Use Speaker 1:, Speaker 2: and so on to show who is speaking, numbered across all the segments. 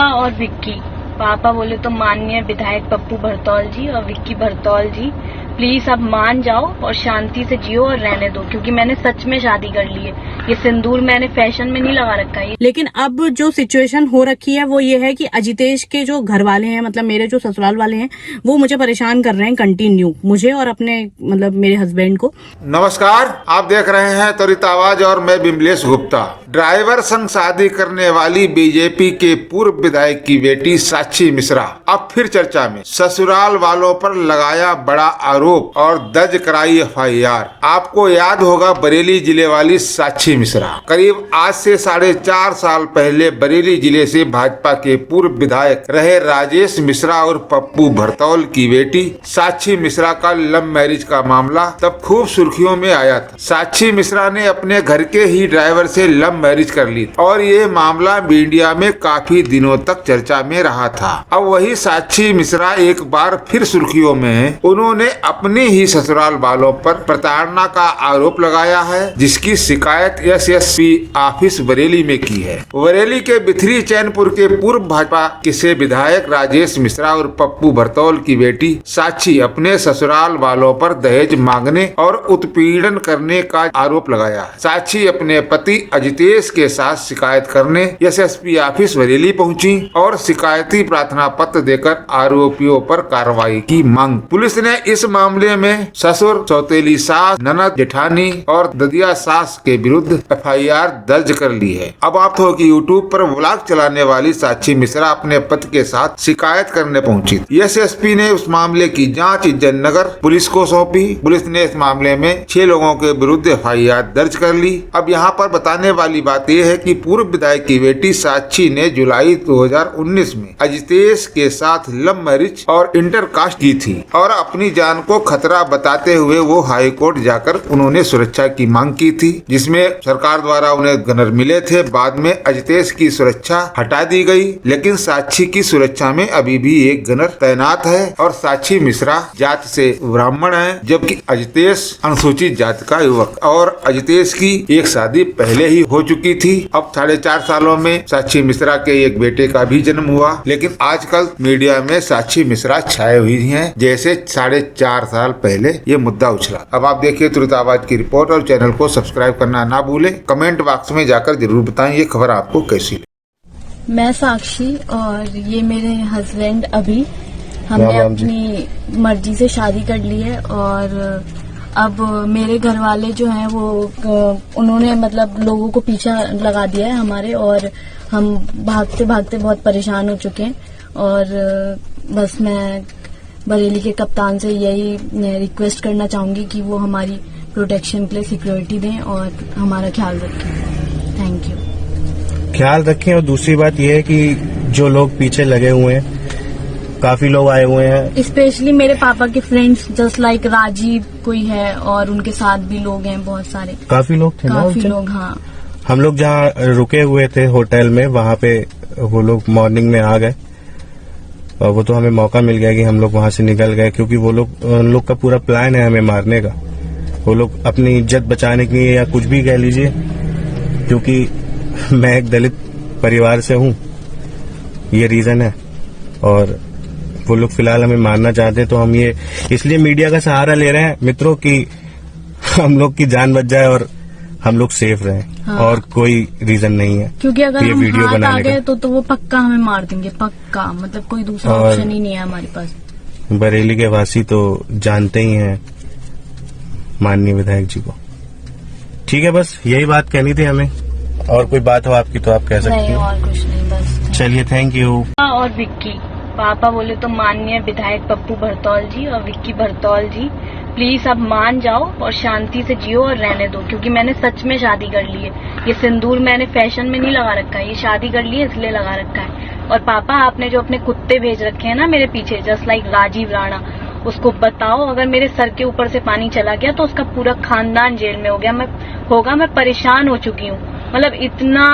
Speaker 1: और विक्की। पापा बोले तो माननीय विधायक पप्पू भरतौल जी और विक्की भरतौल जी, प्लीज अब मान जाओ और शांति से जियो और रहने दो, क्योंकि मैंने सच में शादी कर ली है। ये सिंदूर मैंने फैशन में नहीं लगा रखा है।
Speaker 2: लेकिन अब जो सिचुएशन हो रखी है वो ये है कि अजितेश के जो घर वाले हैं, मतलब मेरे जो ससुराल वाले हैं, वो मुझे परेशान कर रहे हैं कंटिन्यू, मुझे और अपने मतलब मेरे हस्बैंड को।
Speaker 3: नमस्कार, आप देख रहे हैं त्वरित आवाज और मैं बिमलेश गुप्ता। ड्राइवर संग शादी करने वाली बीजेपी के पूर्व विधायक की बेटी साक्षी मिश्रा अब फिर चर्चा में। ससुराल वालों पर लगाया बड़ा आरोप और दर्ज कराई एफआईआर। आपको याद होगा बरेली जिले वाली साक्षी मिश्रा करीब आज से 4.5 साल पहले बरेली जिले से भाजपा के पूर्व विधायक रहे राजेश मिश्रा और पप्पू भरतौल की बेटी साक्षी मिश्रा का लव मैरिज का मामला तब खूब सुर्खियों में आया था। साक्षी मिश्रा ने अपने घर के ही ड्राइवर से लव मैरिज कर ली और ये मामला मीडिया में काफी दिनों तक चर्चा में रहा था। अब वही साक्षी मिश्रा एक बार फिर सुर्खियों में है। उन्होंने अपने ही ससुराल वालों पर प्रताड़ना का आरोप लगाया है, जिसकी शिकायत एसएसपी ऑफिस बरेली में की है। बरेली के बिथरी चैनपुर के पूर्व भाजपा के विधायक राजेश मिश्रा और पप्पू भरतौल की बेटी साक्षी अपने ससुराल वालों पर दहेज मांगने और उत्पीड़न करने का आरोप लगाया। साक्षी अपने पति अजितेश के साथ शिकायत करने एसएसपी ऑफिस बरेली पहुंची और शिकायती प्रार्थना पत्र देकर आरोपियों पर कार्रवाई की मांग। पुलिस ने इस मामले में ससुर, सौतेली सास, ननद, जेठानी और ददिया सास के विरुद्ध एफआईआर दर्ज कर ली है। अब आप हो कि यूट्यूब पर व्लॉग चलाने वाली साक्षी मिश्रा अपने पति के साथ शिकायत करने पहुंची। एसएसपी ने उस मामले की जांच इज्जतनगर पुलिस को सौंपी। पुलिस ने इस मामले में 6 लोगों के विरुद्ध एफआईआर दर्ज कर ली। अब यहाँ पर बताने वाली बात यह है कि पूर्व विधायक की बेटी साक्षी ने जुलाई 2019 में अजितेश के साथ लव मैरिज और इंटरकास्ट की थी और अपनी जान को खतरा बताते हुए वो हाई कोर्ट जाकर उन्होंने सुरक्षा की मांग की थी, जिसमें सरकार द्वारा उन्हें गनर मिले थे। बाद में अजितेश की सुरक्षा हटा दी गई, लेकिन साक्षी की सुरक्षा में अभी भी एक गनर तैनात है और साक्षी मिश्रा जात से ब्राह्मण है, जबकि अजितेश अनुसूचित जाति का युवक। और अजितेश की एक शादी पहले ही हो चुकी थी। अब 4.5 सालों में साक्षी मिश्रा के एक बेटे का भी जन्म हुआ, लेकिन आजकल मीडिया में साक्षी मिश्रा छाए हुई हैं, जैसे 4.5 साल पहले ये मुद्दा उछला। अब आप देखिए तुरंत आवाज की रिपोर्ट और चैनल को सब्सक्राइब करना ना भूलें। कमेंट बॉक्स में जाकर जरूर बताएं ये खबर आपको कैसी लगी।
Speaker 1: मैं साक्षी और ये मेरे हस्बैंड अभी, हमने अपनी मर्जी से शादी कर ली है और अब मेरे घर वाले जो हैं वो उन्होंने मतलब लोगों को पीछा लगा दिया है हमारे, और हम भागते भागते बहुत परेशान हो चुके हैं। और बस मैं बरेली के कप्तान से यही रिक्वेस्ट करना चाहूंगी कि वो हमारी प्रोटेक्शन के लिए सिक्योरिटी दें और हमारा ख्याल रखें। Thank you.
Speaker 4: ख्याल रखें। और दूसरी बात यह है कि जो लोग पीछे लगे हुए हैं, काफी लोग आए हुए हैं,
Speaker 1: स्पेशली मेरे पापा के फ्रेंड्स जस्ट लाइक राजीव कोई है और उनके साथ भी लोग हैं, बहुत सारे
Speaker 4: काफी लोग थे,
Speaker 1: काफी लोग। हाँ,
Speaker 4: हम लोग जहाँ रुके हुए थे होटल में, वहाँ पे वो लोग मॉर्निंग में आ गए और वो तो हमें मौका मिल गया कि हम लोग वहाँ से निकल गए, क्योंकि वो लोग, उन लोग का पूरा प्लान है हमें मारने का। वो लोग अपनी इज्जत बचाने के लिए या कुछ भी कह लीजिए, क्योंकि मैं एक दलित परिवार से हूँ, ये रीजन है। और वो लोग फिलहाल हमें मारना चाहते हैं, तो हम ये इसलिए मीडिया का सहारा ले रहे हैं मित्रों कि हम लोग की जान बच जाए और हम लोग सेफ रहें। हाँ। और कोई रीजन नहीं है,
Speaker 1: क्योंकि अगर
Speaker 4: ये
Speaker 1: हम
Speaker 4: वीडियो
Speaker 1: हाथ
Speaker 4: बनाने
Speaker 1: आ गए तो वो पक्का हमें मार देंगे, पक्का। मतलब कोई दूसरा ऑप्शन ही नहीं है हमारे पास।
Speaker 4: बरेली के वासी तो जानते ही हैं माननीय विधायक जी को। ठीक है, बस यही बात कहनी थी हमें। और कोई बात हो आपकी तो आप कह सकते हैं।
Speaker 1: नहीं, और कुछ नहीं, बस।
Speaker 4: चलिए, थैंक यू।
Speaker 1: और विक्की। पापा बोले तो माननीय विधायक पप्पू भरतौल जी और विक्की भरतौल जी, प्लीज अब मान जाओ और शांति से जियो और रहने दो, क्योंकि मैंने सच में शादी कर ली है। ये सिंदूर मैंने फैशन में नहीं लगा रखा है, ये शादी कर ली है इसलिए लगा रखा है। और पापा, आपने जो अपने कुत्ते भेज रखे हैं ना मेरे पीछे, जस्ट लाइक राजीव राणा, उसको बताओ अगर मेरे सर के ऊपर से पानी चला गया तो उसका पूरा खानदान जेल में मैं परेशान हो चुकी हूँ। मतलब इतना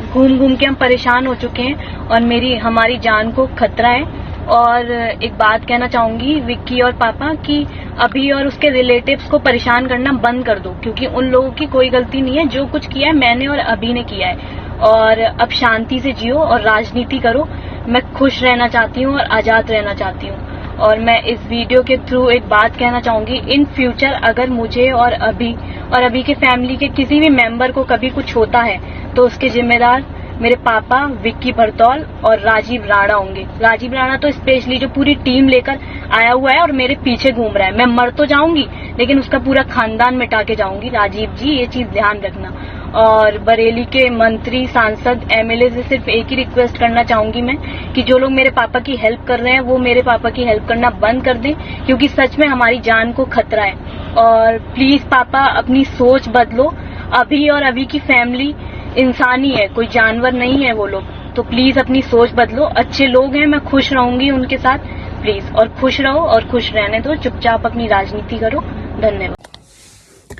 Speaker 1: घूम घूम के हम परेशान हो चुके हैं और हमारी जान को खतरा है। और एक बात कहना चाहूंगी विक्की और पापा कि अभी और उसके रिलेटिव्स को परेशान करना बंद कर दो, क्योंकि उन लोगों की कोई गलती नहीं है। जो कुछ किया है मैंने और अभी ने किया है। और अब शांति से जियो और राजनीति करो। मैं खुश रहना चाहती हूँ और आजाद रहना चाहती हूँ। और मैं इस वीडियो के थ्रू एक बात कहना चाहूंगी, इन फ्यूचर अगर मुझे और अभी के फैमिली के किसी भी मेंबर को कभी कुछ होता है तो उसके जिम्मेदार मेरे पापा विक्की भरतौल और राजीव राणा होंगे। राजीव राणा तो स्पेशली जो पूरी टीम लेकर आया हुआ है और मेरे पीछे घूम रहा है। मैं मर तो जाऊंगी लेकिन उसका पूरा खानदान मिटा के जाऊंगी। राजीव जी, ये चीज ध्यान रखना। और बरेली के मंत्री, सांसद, एमएलए से सिर्फ एक ही रिक्वेस्ट करना चाहूंगी मैं कि जो लोग मेरे पापा की हेल्प कर रहे हैं वो मेरे पापा की हेल्प करना बंद कर दें, क्योंकि सच में हमारी जान को खतरा है। और प्लीज पापा अपनी सोच बदलो। अभी की फैमिली इंसानी है, कोई जानवर नहीं है वो लोग। तो प्लीज अपनी सोच बदलो। अच्छे लोग हैं, मैं खुश रहूंगी उनके साथ। प्लीज, और खुश रहो और खुश रहने दो। चुपचाप अपनी राजनीति करो। धन्यवाद।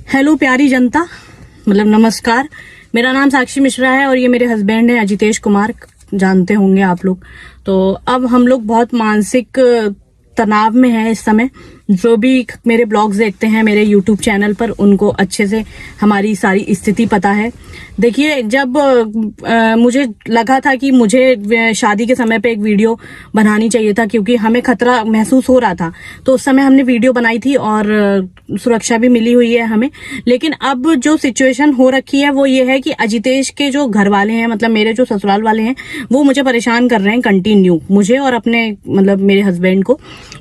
Speaker 2: हेलो प्यारी जनता, मतलब नमस्कार। मेरा नाम साक्षी मिश्रा है और ये मेरे हस्बैंड हैं अजितेश कुमार, जानते होंगे आप लोग। तो अब हम लोग बहुत मानसिक तनाव में हैं इस समय। जो भी मेरे ब्लॉग्स देखते हैं मेरे यूट्यूब चैनल पर, उनको अच्छे से हमारी सारी स्थिति पता है। देखिए, जब मुझे लगा था कि मुझे शादी के समय पे एक वीडियो बनानी चाहिए था, क्योंकि हमें खतरा महसूस हो रहा था, तो उस समय हमने वीडियो बनाई थी और सुरक्षा भी मिली हुई है हमें। लेकिन अब जो सिचुएशन हो रखी है वो ये है कि अजितेश के जो घर वाले हैं, मतलब मेरे जो ससुराल वाले हैं, वो मुझे परेशान कर रहे हैं कंटिन्यू। मुझे और अपने मतलब मेरे हस्बैंड को,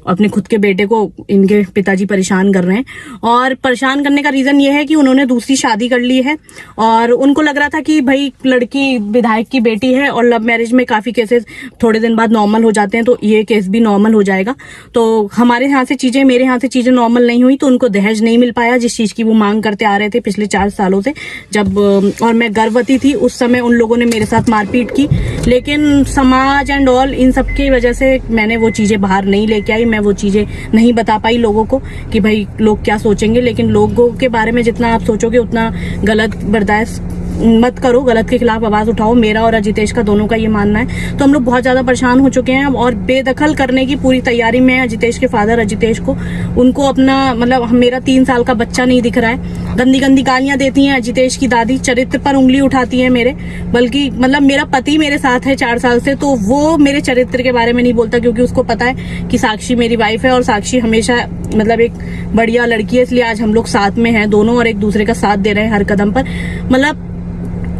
Speaker 2: अपने खुद के बेटे को इनके पिताजी परेशान कर रहे हैं। और परेशान करने का रीजन ये है कि उन्होंने दूसरी शादी कर ली है और उनको लग रहा था कि भाई लड़की विधायक की बेटी है और लव मैरिज में काफी केसेस थोड़े दिन बाद नॉर्मल हो जाते हैं, तो ये केस भी नॉर्मल हो जाएगा। तो हमारे यहाँ से चीजें, मेरे यहाँ से चीजें नॉर्मल नहीं हुई, तो उनको दहेज नहीं मिल पाया जिस चीज की वो मांग करते आ रहे थे पिछले 4 सालों से। जब और मैं गर्भवती थी उस समय उन लोगों ने मेरे साथ मारपीट की, लेकिन समाज एंड ऑल इन सब की वजह से मैंने वो चीजें बाहर नहीं लेके आई। मैं वो चीजें नहीं बता पाई लोगों को कि भाई लोग क्या सोचेंगे। लेकिन लोगों के बारे में जितना आप सोचोगे उतना गलत बर्दाश्त मत करो, गलत के खिलाफ आवाज उठाओ। मेरा और अजितेश का दोनों का ये मानना है। तो हम लोग बहुत ज्यादा परेशान हो चुके हैं और बेदखल करने की पूरी तैयारी में है अजितेश के फादर अजितेश को। उनको अपना मतलब मेरा 3 साल का बच्चा नहीं दिख रहा है। गंदी गंदी गालियां देती हैं अजितेश की दादी, चरित्र पर उंगली उठाती है मेरे। बल्कि मतलब मेरा पति मेरे साथ है 4 साल से, तो वो मेरे चरित्र के बारे में नहीं बोलता, क्योंकि उसको पता है कि साक्षी मेरी वाइफ है और साक्षी हमेशा मतलब एक बढ़िया लड़की है। इसलिए आज हम लोग साथ में हैं दोनों और एक दूसरे का साथ दे रहे हैं हर कदम पर। मतलब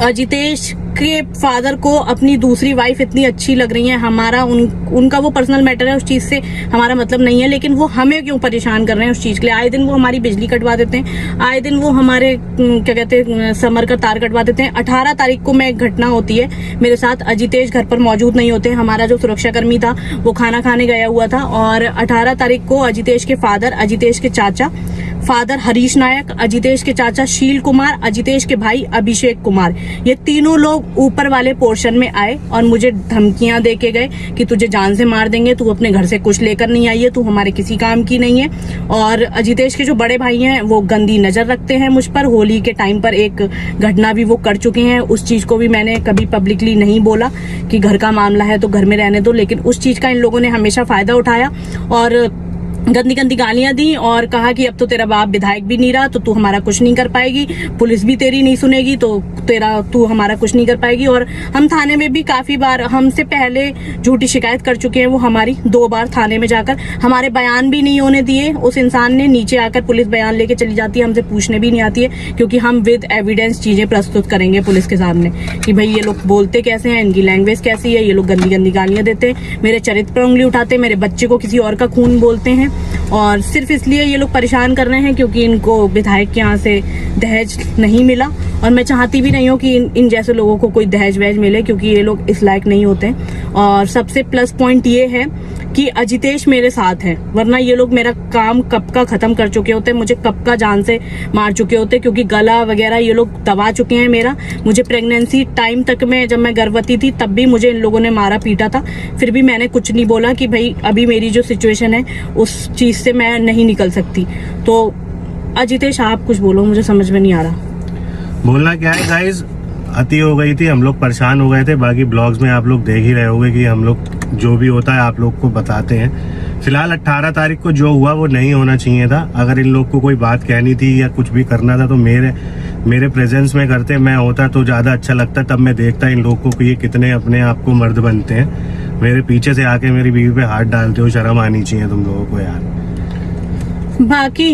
Speaker 2: अजितेश के फादर को अपनी दूसरी वाइफ इतनी अच्छी लग रही है। हमारा उनका वो पर्सनल मैटर है, उस चीज से हमारा मतलब नहीं है, लेकिन वो हमें क्यों परेशान कर रहे हैं उस चीज के लिए। आए दिन वो हमारी बिजली कटवा देते हैं, आए दिन वो हमारे क्या कहते हैं समर का तार कटवा देते हैं। 18 तारीख को मैं एक घटना होती है मेरे साथ, अजितेश घर पर मौजूद नहीं होते। हमारा जो सुरक्षाकर्मी था वो खाना खाने गया हुआ था और 18 तारीख को अजितेश के फादर, अजितेश के चाचा फादर हरीश नायक, अजितेश के चाचा शील कुमार, अजितेश के भाई अभिषेक कुमार, ये तीनों लोग ऊपर वाले पोर्शन में आए और मुझे धमकियां दे के गए कि तुझे जान से मार देंगे, तू अपने घर से कुछ लेकर नहीं आई है, तू हमारे किसी काम की नहीं है। और अजितेश के जो बड़े भाई हैं वो गंदी नजर रखते हैं मुझ पर। होली के टाइम पर एक घटना भी वो कर चुके हैं, उस चीज को भी मैंने कभी पब्लिकली नहीं बोला कि घर का मामला है तो घर में रहने दो, लेकिन उस चीज का इन लोगों ने हमेशा फायदा उठाया और गंदी गंदी गालियां दी और कहा कि अब तो तेरा बाप विधायक भी नहीं रहा तो तू हमारा कुछ नहीं कर पाएगी, पुलिस भी तेरी नहीं सुनेगी तो तू हमारा कुछ नहीं कर पाएगी। और हम थाने में भी काफी बार, हमसे पहले झूठी शिकायत कर चुके हैं वो हमारी 2 बार थाने में जाकर। हमारे बयान भी नहीं होने दिए उस इंसान ने। नीचे आकर पुलिस बयान लेके चली जाती है, हमसे पूछने भी नहीं आती है, क्योंकि हम विद एविडेंस चीजें प्रस्तुत करेंगे पुलिस के सामने कि भाई ये लोग बोलते कैसे हैं, इनकी लैंग्वेज कैसी है, ये लोग गंदी गंदी गालियां देते हैं, मेरे चरित्र पर उंगली उठाते, मेरे बच्चे को किसी और का खून बोलते हैं। और सिर्फ इसलिए ये लोग परेशान कर रहे हैं क्योंकि इनको विधायक के यहाँ से दहेज नहीं मिला। और मैं चाहती भी नहीं हूँ कि इन जैसे लोगों को कोई दहेज वहेज मिले, क्योंकि ये लोग इस लायक नहीं होते। और सबसे प्लस पॉइंट ये है कि अजितेश मेरे साथ है, वरना ये लोग मेरा काम कब का खत्म कर चुके होते, मुझे कब का जान से मार चुके होते, क्योंकि गला वगैरह ये लोग दबा चुके हैं मेरा। मुझे प्रेगनेंसी टाइम तक में, जब मैं गर्भवती थी तब भी मुझे इन लोगों ने मारा पीटा था, फिर भी मैंने कुछ नहीं बोला कि भाई अभी मेरी जो सिचुएशन है उस चीज से मैं नहीं निकल सकती। तो अजितेश आप कुछ बोलो, मुझे समझ में नहीं आ रहा।
Speaker 4: बोलना क्या है गाइज, अति हो गई थी, हम लोग परेशान हो गए थे। बाकी ब्लॉग्स में आप लोग देख ही रहे होंगे कि हम लोग जो भी होता है आप लोग को बताते हैं। फिलहाल 18 तारीख को जो हुआ वो नहीं होना चाहिए था। अगर इन लोग को कोई बात कहनी थी या कुछ भी करना था तो मेरे प्रेजेंस में करते, मैं होता तो ज़्यादा अच्छा लगता। तब मैं देखता इन लोगों को ये कितने अपने आप को मर्द बनते हैं। मेरे पीछे से आके मेरी बीवी पे हाथ डालते हो, शर्म आनी चाहिए तुम लोगों को यार।
Speaker 2: बाकी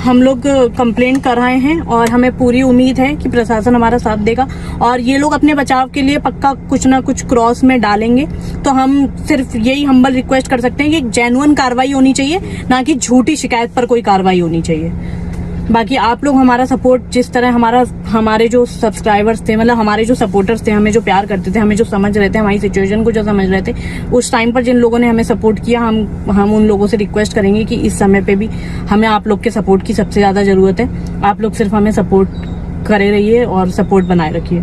Speaker 2: हम लोग कंप्लेंट कर रहे हैं और हमें पूरी उम्मीद है कि प्रशासन हमारा साथ देगा और ये लोग अपने बचाव के लिए पक्का कुछ ना कुछ क्रॉस में डालेंगे। तो हम सिर्फ यही हम्बल रिक्वेस्ट कर सकते हैं कि एक जेन्युइन कार्रवाई होनी चाहिए, ना कि झूठी शिकायत पर कोई कार्रवाई होनी चाहिए। बाकी आप लोग हमारा सपोर्ट जिस तरह हमारे जो सब्सक्राइबर्स थे, मतलब हमारे जो सपोर्टर्स थे, हमें जो प्यार करते थे, हमें जो समझ रहे थे, हमारी सिचुएशन को जो समझ रहे थे, उस टाइम पर जिन लोगों ने हमें सपोर्ट किया, हम उन लोगों से रिक्वेस्ट करेंगे कि इस समय पे भी हमें आप लोग के सपोर्ट की सबसे ज्यादा जरूरत है। आप लोग सिर्फ हमें सपोर्ट करे रहिए और सपोर्ट बनाए रखिए।